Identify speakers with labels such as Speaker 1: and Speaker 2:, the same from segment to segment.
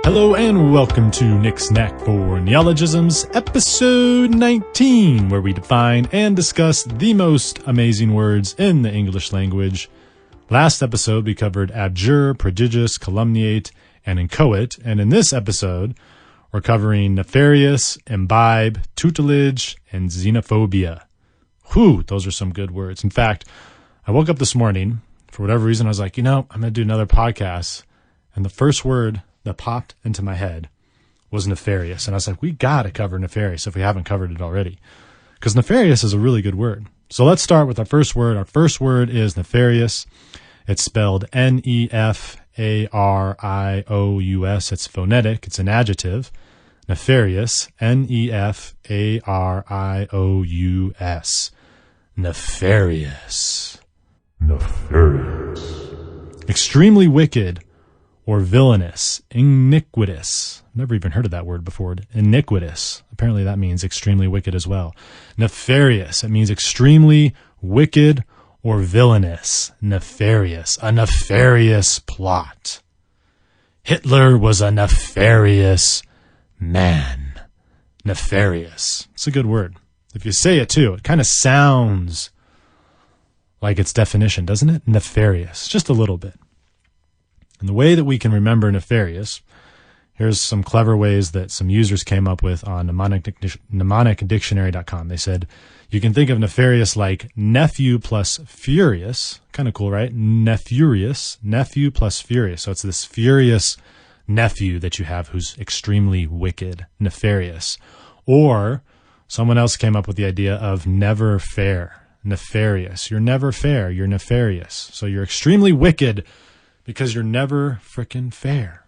Speaker 1: Hello and welcome to Nick's Knack for Neologisms, episode 19, where we define and discuss the most amazing words in the English language. Last episode we covered abjure, prodigious, calumniate, and inchoate, and in this episode we're covering nefarious, imbibe, tutelage, and xenophobia. Whew, those are some good words. In fact, I woke up this morning, for whatever reason I was like, I'm going to do another podcast, and the first word that popped into my head was nefarious. And I was like, we got to cover nefarious if we haven't covered it already. Because nefarious is a really good word. So let's start with our first word. Our first word is nefarious. It's spelled Nefarious. It's phonetic. It's an adjective. Nefarious. Nefarious. Nefarious.
Speaker 2: Nefarious.
Speaker 1: Extremely wicked or villainous. Iniquitous. I've never even heard of that word before. Iniquitous. Apparently that means extremely wicked as well. Nefarious. It means extremely wicked or villainous. Nefarious. A nefarious plot. Hitler was a nefarious man. Nefarious. It's a good word. If you say it too, it kind of sounds like its definition, doesn't it? Nefarious. Just a little bit. And the way that we can remember nefarious, here's some clever ways that some users came up with on mnemonicdictionary.com. They said, you can think of nefarious like nephew plus furious. Kind of cool, right? Nefarious, nephew plus furious. So it's this furious nephew that you have who's extremely wicked, nefarious. Or someone else came up with the idea of never fair, nefarious. You're never fair, you're nefarious. So you're extremely wicked because you're never frickin' fair.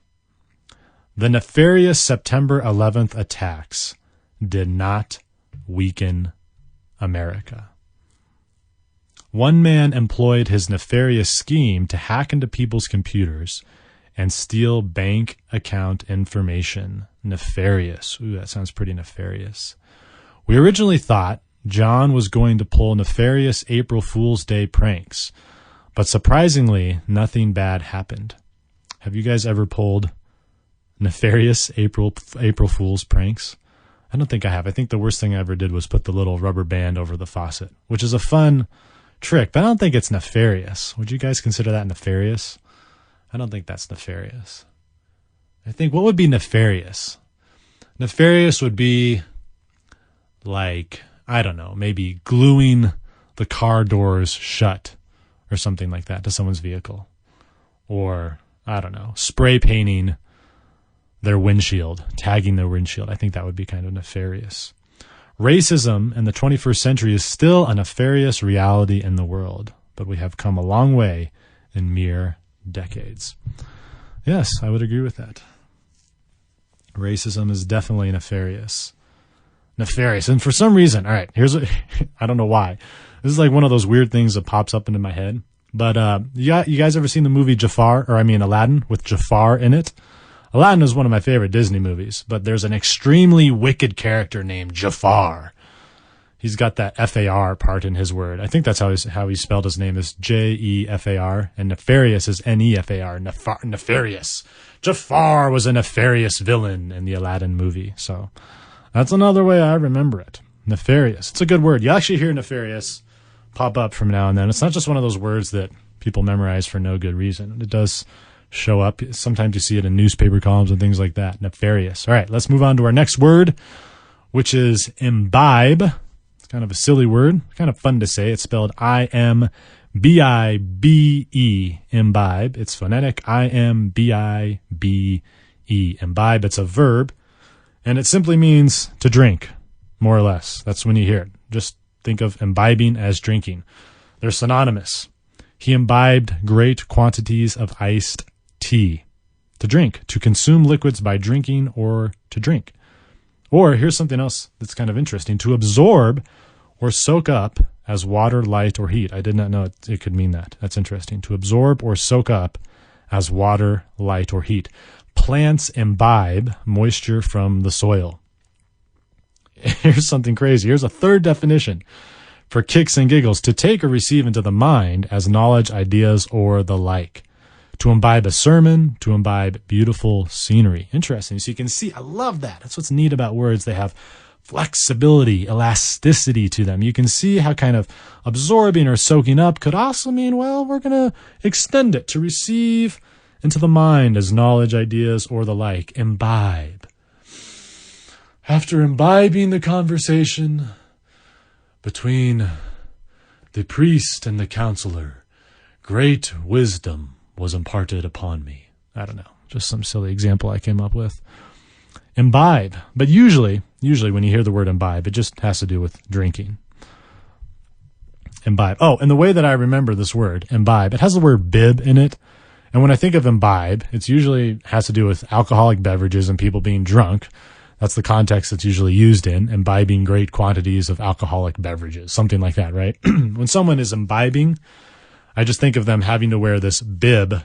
Speaker 1: The nefarious September 11th attacks did not weaken America. One man employed his nefarious scheme to hack into people's computers and steal bank account information. Nefarious. Ooh, that sounds pretty nefarious. We originally thought John was going to pull nefarious April Fool's Day pranks, but surprisingly, nothing bad happened. Have you guys ever pulled nefarious April Fool's pranks? I don't think I have. I think the worst thing I ever did was put the little rubber band over the faucet, which is a fun trick, but I don't think it's nefarious. Would you guys consider that nefarious? I don't think that's nefarious. I think what would be nefarious? Nefarious would be like, I don't know, maybe gluing the car doors shut or something like that to someone's vehicle. Or, I don't know, spray painting their windshield, tagging their windshield. I think that would be kind of nefarious. Racism in the 21st century is still a nefarious reality in the world, but we have come a long way in mere decades. Yes, I would agree with that. Racism is definitely nefarious. Nefarious. And for some reason, all right, I don't know why. This is like one of those weird things that pops up into my head. But you guys ever seen the movie Aladdin with Jafar in it? Aladdin is one of my favorite Disney movies, but there's an extremely wicked character named Jafar. He's got that F-A-R part in his word. I think that's how he spelled his name, is J-E-F-A-R, and nefarious is N-E-F-A-R, nefarious. Jafar was a nefarious villain in the Aladdin movie, so that's another way I remember it. Nefarious. It's a good word. You actually hear nefarious pop up from now and then. It's not just one of those words that people memorize for no good reason. It does show up. Sometimes you see it in newspaper columns and things like that. Nefarious. All right, let's move on to our next word, which is imbibe. It's kind of a silly word. Kind of fun to say. It's spelled I-M-B-I-B-E. Imbibe. It's phonetic. I-M-B-I-B-E. Imbibe. It's a verb. And it simply means to drink, more or less. That's when you hear it. Just think of imbibing as drinking. They're synonymous. He imbibed great quantities of iced tea. To drink. To consume liquids by drinking or to drink. Or here's something else that's kind of interesting. To absorb or soak up as water, light, or heat. I did not know it could mean that. That's interesting. To absorb or soak up as water, light, or heat. Plants imbibe moisture from the soil. Here's something crazy. Here's a third definition for kicks and giggles. To take or receive into the mind as knowledge, ideas, or the like. To imbibe a sermon, to imbibe beautiful scenery. Interesting. So you can see, I love that. That's what's neat about words. They have flexibility, elasticity to them. You can see how kind of absorbing or soaking up could also mean, well, we're going to extend it to receive into the mind as knowledge, ideas, or the like. Imbibe. After imbibing the conversation between the priest and the counselor, great wisdom was imparted upon me. I don't know, just some silly example I came up with. Imbibe. But usually when you hear the word imbibe, it just has to do with drinking. Imbibe. Oh, and the way that I remember this word, imbibe, it has the word bib in it. And when I think of imbibe, it's usually has to do with alcoholic beverages and people being drunk. That's the context it's usually used in, imbibing great quantities of alcoholic beverages, something like that, right? When someone is imbibing, I just think of them having to wear this bib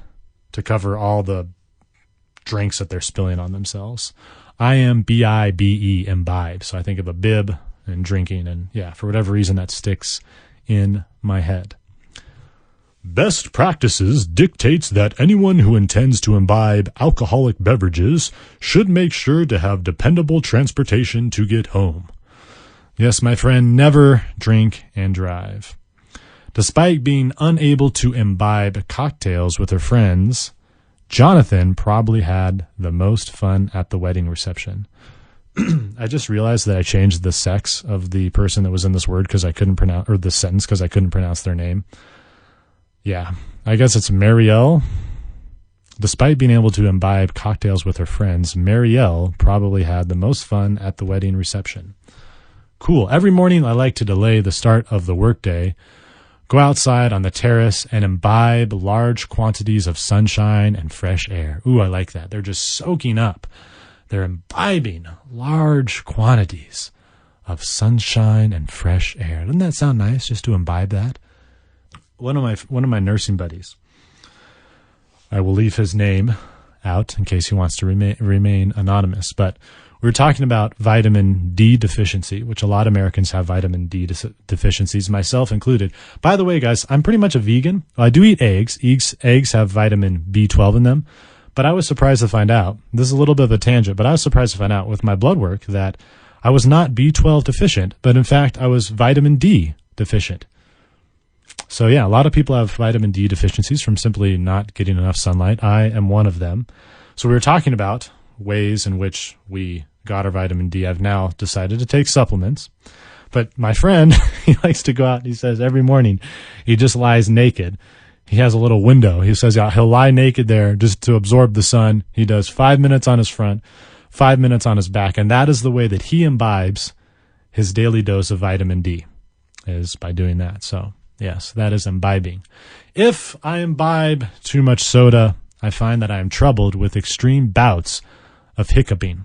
Speaker 1: to cover all the drinks that they're spilling on themselves. I-M-B-I-B-E, imbibe. So I think of a bib and drinking, and yeah, for whatever reason that sticks in my head. Best practices dictates that anyone who intends to imbibe alcoholic beverages should make sure to have dependable transportation to get home. Yes, my friend, never drink and drive. Despite being unable to imbibe cocktails with her friends, Jonathan probably had the most fun at the wedding reception. I just realized that I changed the sex of the person that was in this word because I couldn't pronounce, or the sentence because I couldn't pronounce their name. Yeah, I guess it's Marielle. Despite being able to imbibe cocktails with her friends, Marielle probably had the most fun at the wedding reception. Cool. Every morning I like to delay the start of the workday, go outside on the terrace and imbibe large quantities of sunshine and fresh air. Ooh, I like that. They're just soaking up. They're imbibing large quantities of sunshine and fresh air. Doesn't that sound nice, just to imbibe that? One of my nursing buddies, I will leave his name out in case he wants to remain anonymous, but we were talking about vitamin D deficiency, which a lot of Americans have vitamin D deficiencies, myself included. By the way, guys, I'm pretty much a vegan. I do eat eggs. Eggs have vitamin B12 in them, but I was surprised to find out, this is a little bit of a tangent, but I was surprised to find out with my blood work that I was not B12 deficient, but in fact, I was vitamin D deficient. So yeah, a lot of people have vitamin D deficiencies from simply not getting enough sunlight. I am one of them. So we were talking about ways in which we got our vitamin D. I've now decided to take supplements. But my friend, he likes to go out, and he says every morning he just lies naked. He has a little window. He says he'll lie naked there just to absorb the sun. He does 5 minutes on his front, 5 minutes on his back. And that is the way that he imbibes his daily dose of vitamin D, is by doing that. So yes, that is imbibing. If I imbibe too much soda, I find that I am troubled with extreme bouts of hiccuping.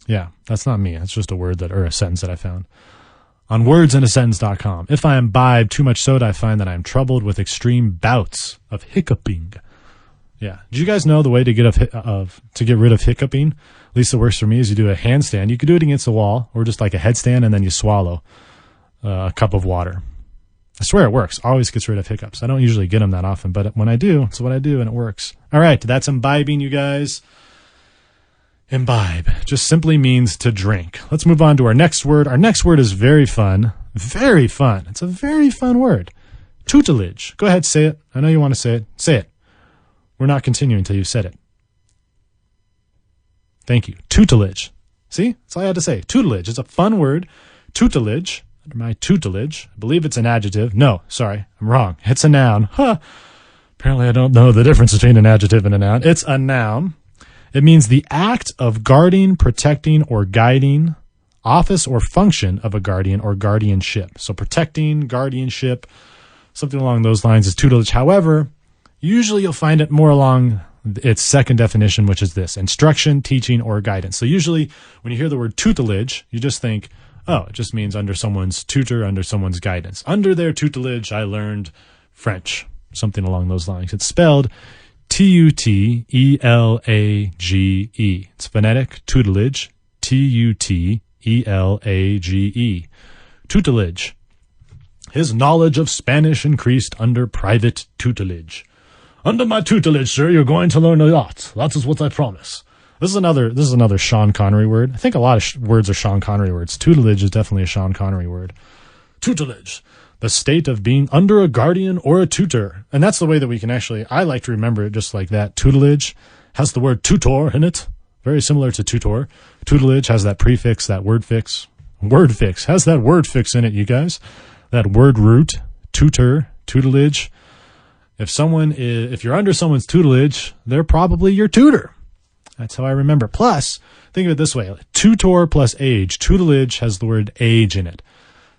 Speaker 1: Yeah, that's not me. That's just a word or a sentence that I found on wordsinasentence.com. If I imbibe too much soda, I find that I am troubled with extreme bouts of hiccuping. Yeah. Did you guys know the way to get rid of hiccuping? At least it works for me. Is you do a handstand. You could do it against the wall or just like a headstand, and then you swallow a cup of water. I swear it works. Always gets rid of hiccups. I don't usually get them that often, but when I do, it's what I do, and it works. All right, that's imbibing, you guys. Imbibe just simply means to drink. Let's move on to our next word. Our next word is very fun. Very fun. It's a very fun word. Tutelage. Go ahead, say it. I know you want to say it. Say it. We're not continuing until you've said it. Thank you. Tutelage. See? That's all I had to say. Tutelage. It's a fun word. Tutelage. Under my tutelage. I believe it's an adjective. No, sorry. I'm wrong. It's a noun. Huh. Apparently I don't know the difference between an adjective and a noun. It's a noun. It means the act of guarding, protecting, or guiding, office or function of a guardian or guardianship. So protecting, guardianship, something along those lines is tutelage. However, usually you'll find it more along its second definition, which is this: instruction, teaching, or guidance. So usually when you hear the word tutelage, you just think, oh, it just means under someone's tutor, under someone's guidance. Under their tutelage, I learned French, something along those lines. It's spelled Tutelage. It's phonetic, tutelage, Tutelage. Tutelage. His knowledge of Spanish increased under private tutelage. Under my tutelage, sir, you're going to learn a lot. That is what I promise. This is another Sean Connery word. I think a lot of words are Sean Connery words. Tutelage is definitely a Sean Connery word. Tutelage, the state of being under a guardian or a tutor. And that's the way that we can actually, I like to remember it just like that. Tutelage has the word tutor in it. Very similar to tutor. Tutelage has that prefix, that word fix. Word fix. Has that word fix in it, you guys. That word root, tutor, tutelage. If you're under someone's tutelage, they're probably your tutor. That's how I remember. Plus, think of it this way. Tutor plus age. Tutelage has the word age in it.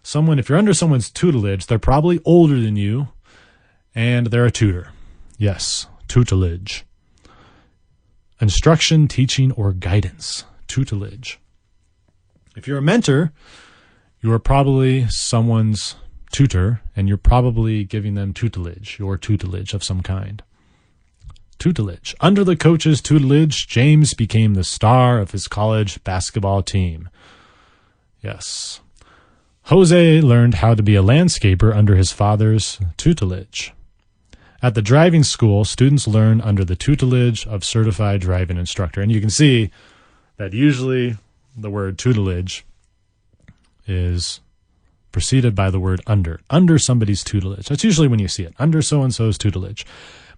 Speaker 1: If you're under someone's tutelage, they're probably older than you, and they're a tutor. Yes, tutelage. Instruction, teaching, or guidance. Tutelage. If you're a mentor, you are probably someone's tutor, and you're probably giving them tutelage, your tutelage of some kind. Tutelage. Under the coach's tutelage, James became the star of his college basketball team. Yes. Jose learned how to be a landscaper under his father's tutelage. At the driving school, students learn under the tutelage of certified driving instructor. And you can see that usually the word tutelage is preceded by the word under somebody's tutelage. That's usually when you see it, under so-and-so's tutelage.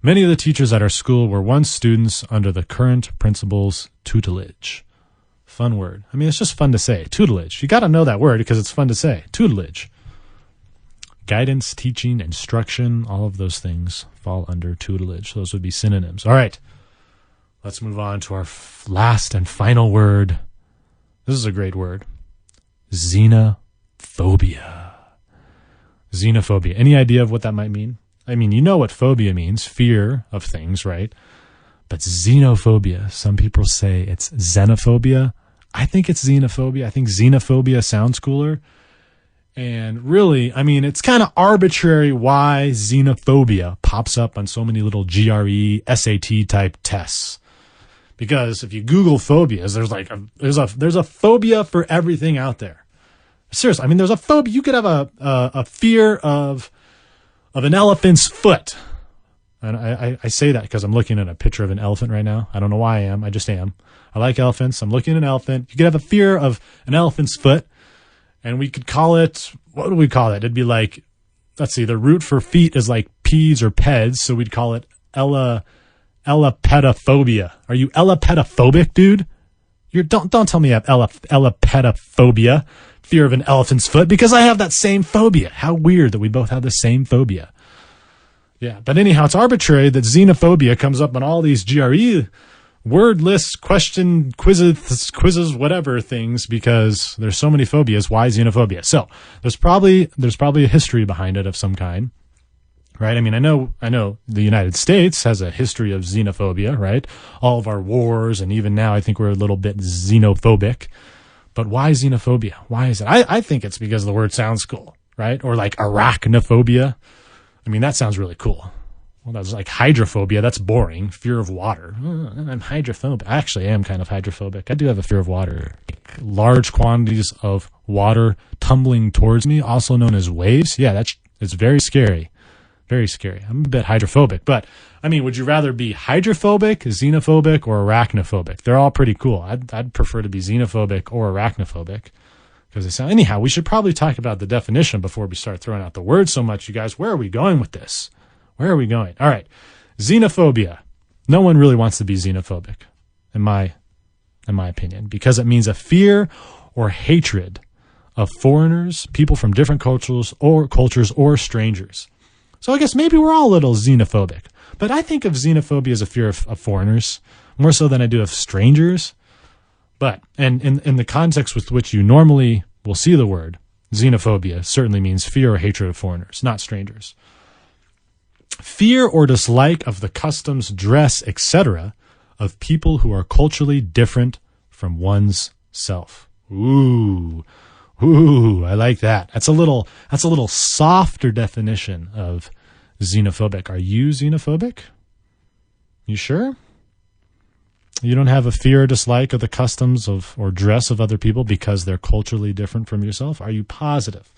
Speaker 1: Many of the teachers at our school were once students under the current principal's tutelage. Fun word. I mean, it's just fun to say. Tutelage. You got to know that word because it's fun to say. Tutelage. Guidance, teaching, instruction, all of those things fall under tutelage. Those would be synonyms. All right. Let's move on to our last and final word. This is a great word. Xenophobia. Xenophobia. Any idea of what that might mean? I mean, you know what phobia means. Fear of things, right? But xenophobia, some people say it's xenophobia. I think it's xenophobia. I think xenophobia sounds cooler. And really, I mean, it's kind of arbitrary why xenophobia pops up on so many little GRE, SAT type tests. Because if you Google phobias, there's a phobia for everything out there. Seriously, I mean, there's a phobia. You could have a fear of an elephant's foot. And I say that because I'm looking at a picture of an elephant right now. I don't know why I am. I just am. I like elephants. I'm looking at an elephant. You could have a fear of an elephant's foot. And we could call it, what do we call it? It'd be like, let's see, the root for feet is like peds or peds. So we'd call it elapetophobia. Are you elapetophobic, dude? Don't tell me you have elapetophobia, fear of an elephant's foot, because I have that same phobia. How weird that we both have the same phobia. Yeah, but anyhow, it's arbitrary that xenophobia comes up on all these GRE word lists, question, quizzes, whatever things, because there's so many phobias. Why xenophobia? So there's probably a history behind it of some kind, right? I mean, I know the United States has a history of xenophobia, right? All of our wars, and even now I think we're a little bit xenophobic. But why xenophobia? Why is it? I think it's because the word sounds cool, right? Or like arachnophobia. I mean, that sounds really cool. Well, that's like hydrophobia. That's boring. Fear of water. I'm hydrophobic. I actually am kind of hydrophobic. I do have a fear of water. Large quantities of water tumbling towards me, also known as waves. Yeah, it's very scary. Very scary. I'm a bit hydrophobic. But, I mean, would you rather be hydrophobic, xenophobic, or arachnophobic? They're all pretty cool. I'd prefer to be xenophobic or arachnophobic. Because they sound, anyhow, we should probably talk about the definition before we start throwing out the words so much, you guys. Where are we going with this? Where are we going? All right. Xenophobia. No one really wants to be xenophobic, in my opinion, because it means a fear or hatred of foreigners, people from different cultures or strangers. So I guess maybe we're all a little xenophobic. But I think of xenophobia as a fear of foreigners, more so than I do of strangers. But, and in the context with which you normally will see the word, xenophobia certainly means fear or hatred of foreigners, not strangers. Fear or dislike of the customs, dress, etc. of people who are culturally different from one's self. Ooh, I like that. That's a little softer definition of xenophobic. Are you xenophobic? You sure? You don't have a fear or dislike of the customs of or dress of other people because they're culturally different from yourself? Are you positive?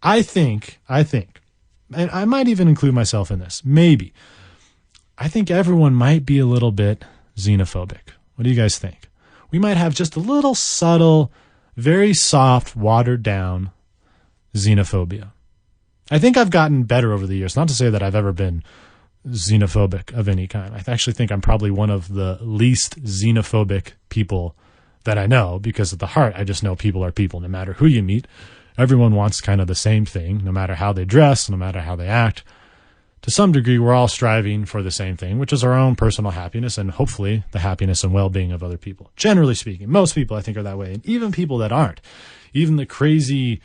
Speaker 1: I think, and I might even include myself in this, maybe. I think everyone might be a little bit xenophobic. What do you guys think? We might have just a little subtle, very soft, watered down xenophobia. I think I've gotten better over the years. Not to say that I've ever been xenophobic of any kind. I actually think I'm probably one of the least xenophobic people that I know, because at the heart, I just know people are people. No matter who you meet, everyone wants kind of the same thing, no matter how they dress, no matter how they act. To some degree, we're all striving for the same thing, which is our own personal happiness and hopefully the happiness and well-being of other people. Generally speaking, most people I think are that way, and even people that aren't. Even the crazy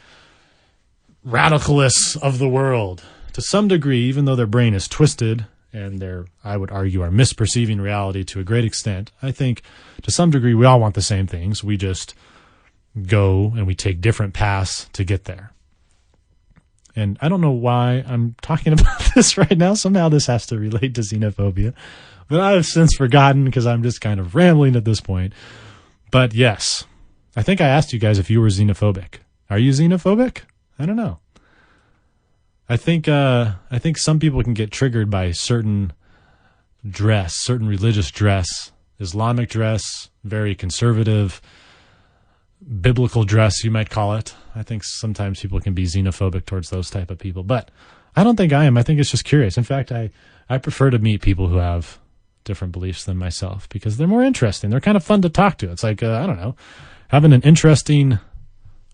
Speaker 1: radicalists of the world, to some degree, even though their brain is twisted and they're, I would argue, are misperceiving reality to a great extent, I think to some degree we all want the same things. We just go and we take different paths to get there. And I don't know why I'm talking about this right now. Somehow this has to relate to xenophobia, but I have since forgotten because I'm just kind of rambling at this point. But yes, I think I asked you guys if you were xenophobic. Are you xenophobic? I don't know. I think some people can get triggered by certain dress, certain religious dress, Islamic dress, very conservative, biblical dress, you might call it. I think sometimes people can be xenophobic towards those type of people, but I don't think I am. I think it's just curious. In fact, I prefer to meet people who have different beliefs than myself because they're more interesting. They're kind of fun to talk to. It's like, I don't know, having an interesting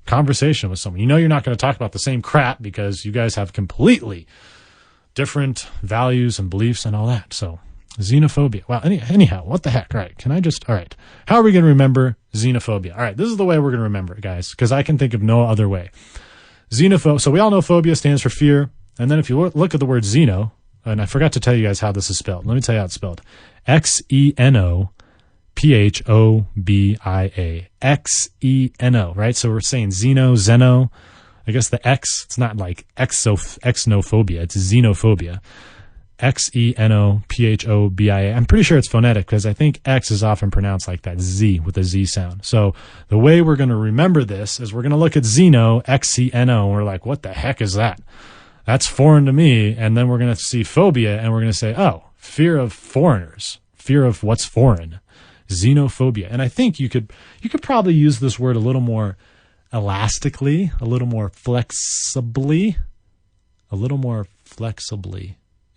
Speaker 1: conversation with someone. You know you're not going to talk about the same crap because you guys have completely different values and beliefs and all that. So xenophobia. Well, anyhow, what the heck? All right. All right. How are we going to remember xenophobia? All right. This is the way we're going to remember it, guys, because I can think of no other way. Xenophobia. So we all know phobia stands for fear. And then if you look at the word xeno, and I forgot to tell you guys how this is spelled. Let me tell you how it's spelled. Xenophobia. Xeno, right? So we're saying Zeno. I guess the X, it's not like xenophobia, it's xenophobia. Xenophobia. I'm pretty sure it's phonetic because I think X is often pronounced like that Z with a Z sound. So the way we're going to remember this is we're going to look at Xeno, Xeno, and we're like, what the heck is that? That's foreign to me. And then we're going to see phobia and we're going to say, oh, fear of foreigners, fear of what's foreign, xenophobia. And I think you could probably use this word a little more elastically, a little more flexibly.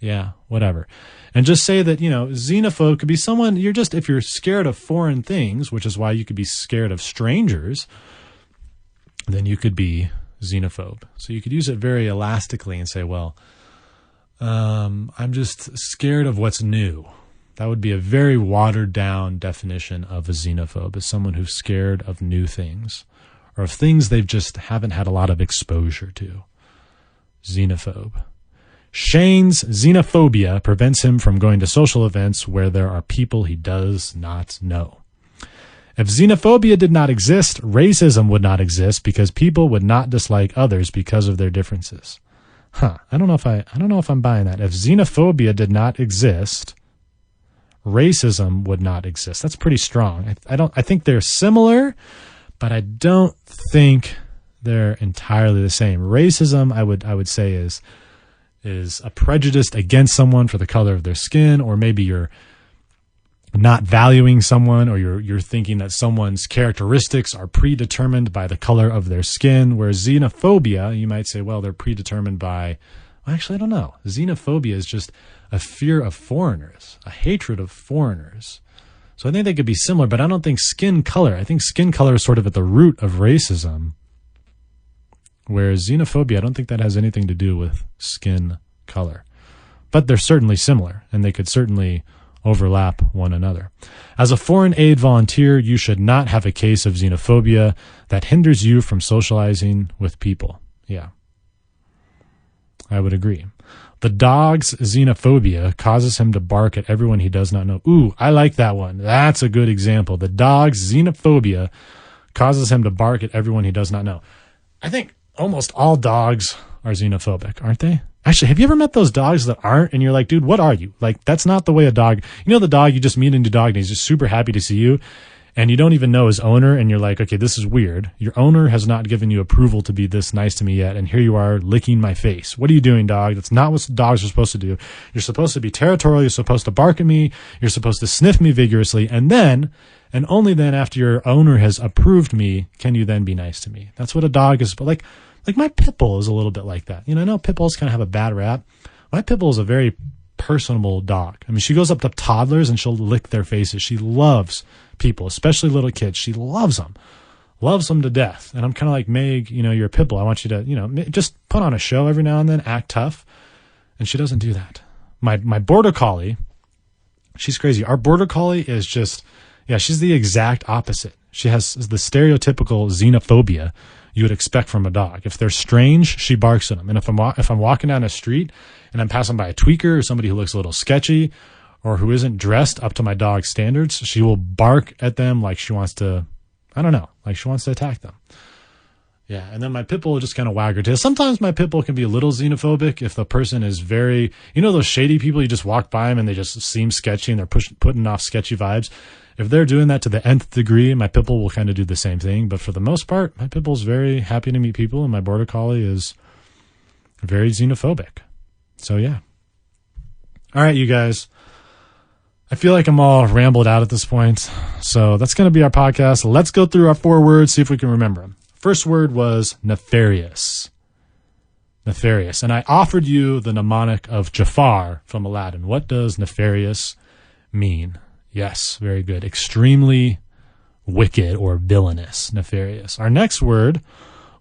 Speaker 1: Yeah, whatever. And just say that, xenophobe could be someone if you're scared of foreign things, which is why you could be scared of strangers, then you could be xenophobe. So you could use it very elastically and say, well, I'm just scared of what's new. That would be a very watered down definition of a xenophobe, as someone who's scared of new things or of things they've just haven't had a lot of exposure to. Xenophobe. Shane's xenophobia prevents him from going to social events where there are people he does not know. If xenophobia did not exist, racism would not exist because people would not dislike others because of their differences. I don't know if I'm buying that. If xenophobia did not exist, racism would not exist. That's pretty strong. I think they're similar, but I don't think they're entirely the same. Racism, I would say is a prejudice against someone for the color of their skin, or maybe you're not valuing someone, or you're thinking that someone's characteristics are predetermined by the color of their skin, whereas xenophobia, you might say, well, they're predetermined by, well, actually, I don't know. Xenophobia is just a fear of foreigners, a hatred of foreigners. So I think they could be similar, but I don't think skin color. I think skin color is sort of at the root of racism, whereas xenophobia, I don't think that has anything to do with skin color. But they're certainly similar, and they could certainly overlap one another. As a foreign aid volunteer, you should not have a case of xenophobia that hinders you from socializing with people. Yeah, I would agree. The dog's xenophobia causes him to bark at everyone he does not know. Ooh, I like that one. That's a good example. The dog's xenophobia causes him to bark at everyone he does not know. I think almost all dogs are xenophobic, aren't they? Actually, have you ever met those dogs that aren't? And you're like, dude, what are you? Like, that's not the way a dog, the dog, you just meet a new dog and he's just super happy to see you. and you don't even know his owner, and you're like, okay, this is weird. Your owner has not given you approval to be this nice to me yet, and here you are licking my face. What are you doing, dog? That's not what dogs are supposed to do. You're supposed to be territorial. You're supposed to bark at me. You're supposed to sniff me vigorously, and then, and only then after your owner has approved me, can you then be nice to me. That's what a dog is. But like my pit bull is a little bit like that. You know, I know pit bulls kind of have a bad rap. My pit bull is a very personable dog. I mean, she goes up to toddlers and she'll lick their faces. She loves people, especially little kids. She loves them to death. And I'm kind of like, Meg, you know, you're a pit bull. I want you to, you know, just put on a show every now and then, act tough. And she doesn't do that. My border collie, she's crazy. Our border collie is just, yeah, she's the exact opposite. She has the stereotypical xenophobia you would expect from a dog. If they're strange, she barks at them. And if I'm walking down a street and I'm passing by a tweaker or somebody who looks a little sketchy or who isn't dressed up to my dog's standards, she will bark at them like she wants to, I don't know, like she wants to attack them. Yeah, and then my pit bull will just kind of wag her tail. Sometimes my pit bull can be a little xenophobic if the person is very, you know, those shady people, you just walk by them and they just seem sketchy and they're putting off sketchy vibes. If they're doing that to the nth degree, my pit bull will kind of do the same thing. But for the most part, my pit bull is very happy to meet people, and my border collie is very xenophobic. So, yeah. All right, you guys. I feel like I'm all rambled out at this point. So that's going to be our podcast. Let's go through our 4 words, see if we can remember them. First word was nefarious. Nefarious. And I offered you the mnemonic of Jafar from Aladdin. What does nefarious mean? Yes, very good. Extremely wicked or villainous, nefarious. Our next word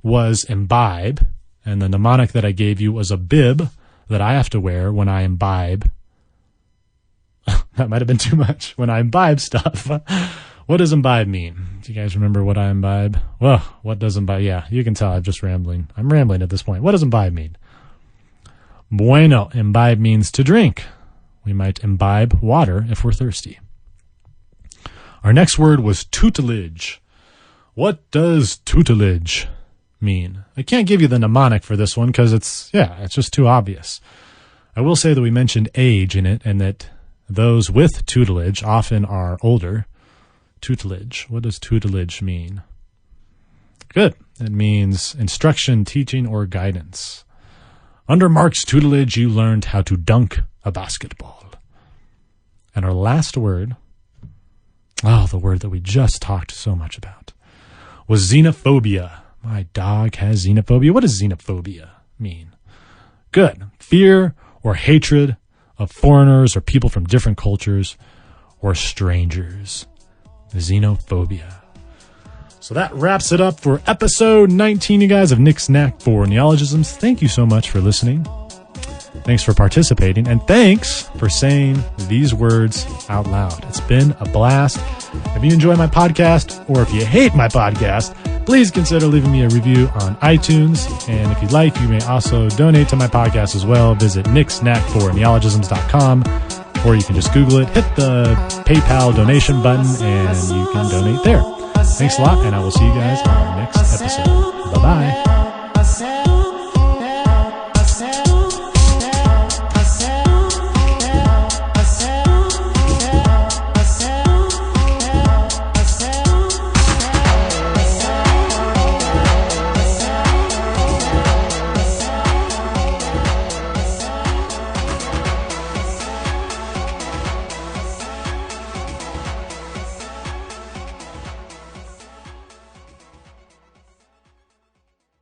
Speaker 1: was imbibe, and the mnemonic that I gave you was a bib that I have to wear when I imbibe. That might have been too much. When I imbibe stuff. What does imbibe mean? Do you guys remember what I imbibe? Well, what does imbibe? Yeah, you can tell I'm just rambling. I'm rambling at this point. What does imbibe mean? Bueno, imbibe means to drink. We might imbibe water if we're thirsty. Our next word was tutelage. What does tutelage mean? I can't give you the mnemonic for this one because it's just too obvious. I will say that we mentioned age in it and that those with tutelage often are older. Tutelage. What does tutelage mean? Good. It means instruction, teaching, or guidance. Under Mark's tutelage, you learned how to dunk a basketball. And our last word, the word that we just talked so much about, was xenophobia. My dog has xenophobia. What does xenophobia mean? Good. Fear or hatred of foreigners or people from different cultures or strangers. Xenophobia. So that wraps it up for episode 19, you guys, of Nick's Knack for Neologisms. Thank you so much for listening. Thanks for participating, and thanks for saying these words out loud. It's been a blast. If you enjoy my podcast, or if you hate my podcast, please consider leaving me a review on iTunes. And if you'd like, you may also donate to my podcast as well. Visit nicksknackforneologisms.com, or you can just Google it, hit the PayPal donation button, and you can donate there. Thanks a lot, and I will see you guys on our next episode. Bye-bye.